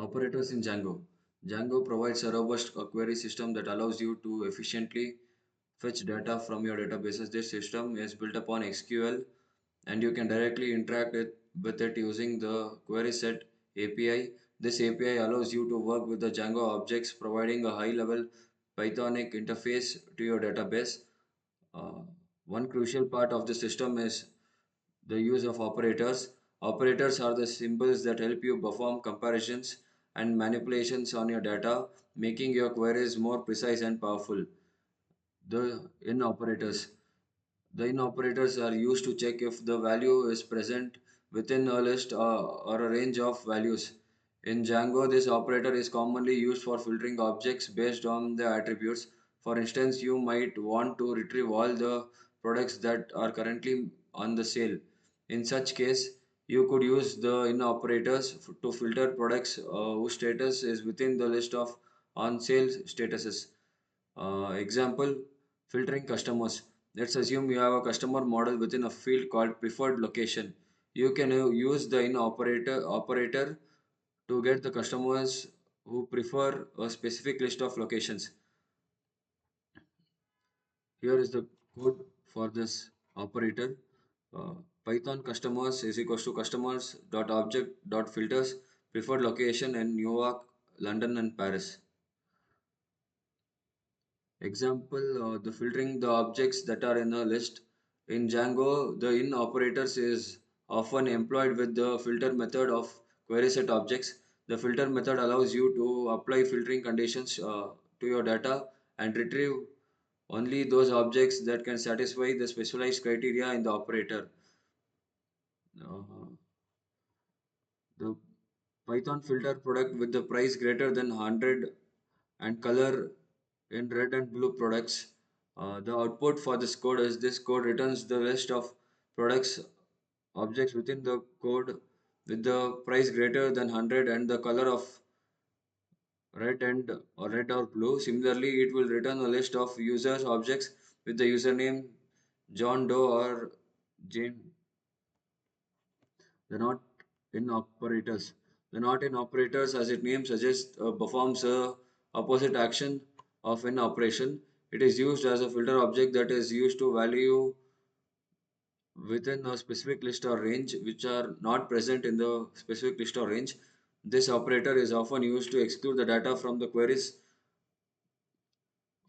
Operators in Django. Django provides a robust query system that allows you to efficiently fetch data from your databases. This system is built upon SQL and you can directly interact with it using the query set API. This API allows you to work with the Django objects, providing a high level Pythonic interface to your database. Uh, One crucial part of the system is the use of operators. Operators are the symbols that help you perform comparisons and manipulations on your data, making your queries more precise and powerful. The in operators. The in operators are used to check if the value is present within a list or a range of values. In Django, this operator is commonly used for filtering objects based on the attributes. For instance, you might want to retrieve all the products that are currently on the sale. In such case, you could use the in operators to filter products whose status is within the list of on sale statuses. Example, filtering customers. Let's assume you have a customer model within a field called preferred location. You can use the in operator to get the customers who prefer a specific list of locations. Here is the code for this operator. Uh, Python customers is equals to customers dot object dot filters preferred location in New York, London, and Paris. Example, the filtering the objects that are in a list. In Django, the in operators is often employed with the filter method of query set objects. The filter method allows you to apply filtering conditions to your data and retrieve only those objects that can satisfy the specialized criteria in the operator. Uh, the Python filter product with the price greater than 100 and color in red and blue products. The output for this code is this code returns the list of products objects within the code with the price greater than 100 and the color of red or blue. Similarly, it will return a list of users objects with the username John Doe or Jane. The not in operators. The not in operators, as its name suggests, performs a opposite action of an operation. It is used as a filter object that is used to value within a specific list or range which are not present in the specific list or range. This operator is often used to exclude the data from the queries.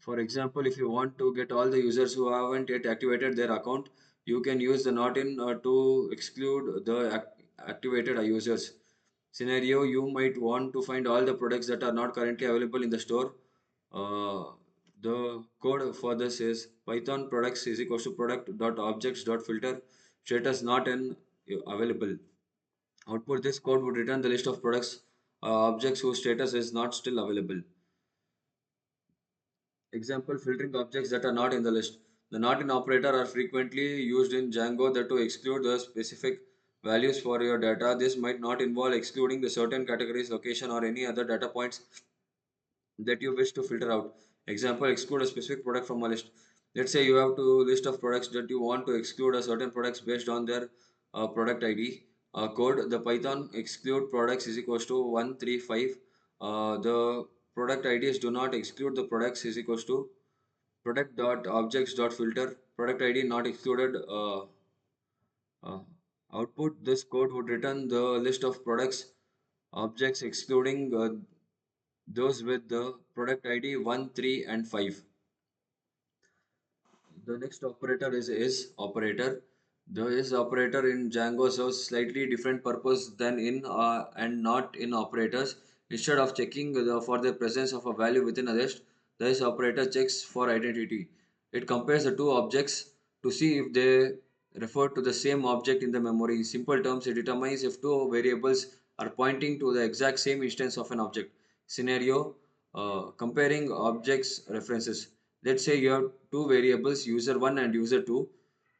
For example, if you want to get all the users who haven't yet activated their account, you can use the not in to exclude the activated users. Scenario, you might want to find all the products that are not currently available in the store. Uh, the code for this is Python products is equals to product dot objects dot filter status not in available. Output this code would return the list of products objects whose status is not still available. Example, filtering objects that are not in the list. The not in operator are frequently used in Django that to exclude the specific values for your data. This might not involve excluding the certain categories, location, or any other data points that you wish to filter out. Example, exclude a specific product from a list. Let's say you have to list of products that you want to exclude a certain products based on their product ID. Code, the Python exclude products is equals to 135. The product IDs do not exclude the products is equals to product dot objects dot filter product ID not excluded. Uh, Output this code would return the list of products objects excluding those with the product ID 1, 3, and 5. The next operator is operator. The is operator in Django serves slightly different purpose than in and not in operators. Instead of checking for the presence of a value within a list, the is operator checks for identity. It compares the two objects to see if they refer to the same object in the memory. In simple terms, it determines if two variables are pointing to the exact same instance of an object. Scenario, comparing objects references. Let's say you have two variables, user 1 and user 2.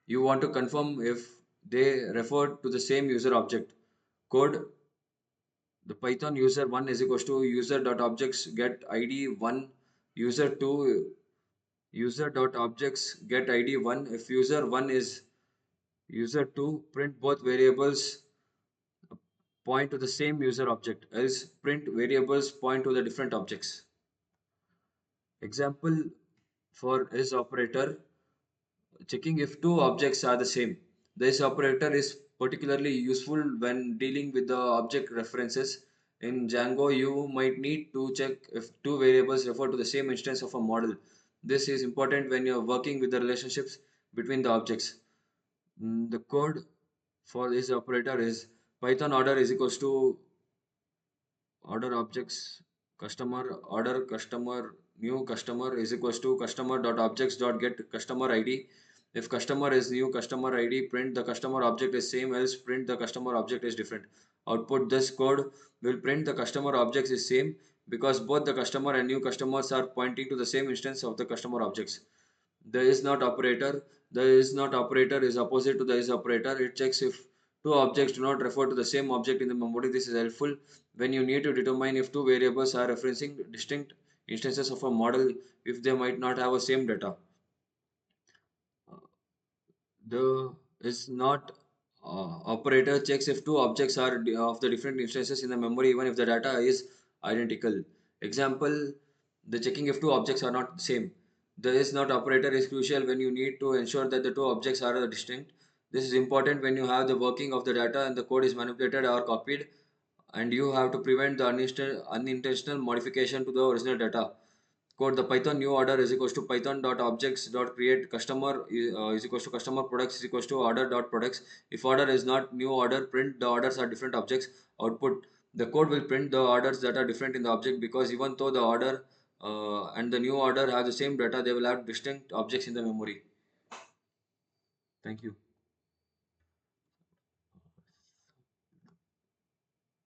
You want to confirm if they refer to the same user object. Code, the Python user 1 is equals to user.objects get ID 1, user 2 user.objects get ID 1. If user 1 is user 2, print both variables point to the same user object, else print variables point to the different objects. Example for is operator, checking if two objects are the same. This operator is particularly useful when dealing with the object references. In Django, you might need to check if two variables refer to the same instance of a model. This is important when you're working with the relationships between the objects. The code for this operator is Python order is equals to order objects customer order customer new customer is equals to customer dot objects dot get customer id. If customer is new customer id, print the customer object is same, else print the customer object is different. Output, this code will print the customer objects is same because both the customer and new customers are pointing to the same instance of the customer objects. The is not operator. The is not operator is opposite to the is operator. It checks if two objects do not refer to the same object in the memory. This is helpful when you need to determine if two variables are referencing distinct instances of a model if they might not have the same data. The is not operator checks if two objects are of the different instances in the memory even if the data is identical. Example, the checking if two objects are not the same. The is not operator is crucial when you need to ensure that the two objects are distinct. This is important when you have the working of the data and the code is manipulated or copied and you have to prevent the unintentional modification to the original data. Code, the Python new order is equals to python dot objects dot create customer is equals to customer products is equals to order dot products. If order is not new order, print the orders are different objects. Output, the code will print the orders that are different in the object because even though the order and the new order have the same data, they will have distinct objects in the memory. Thank you.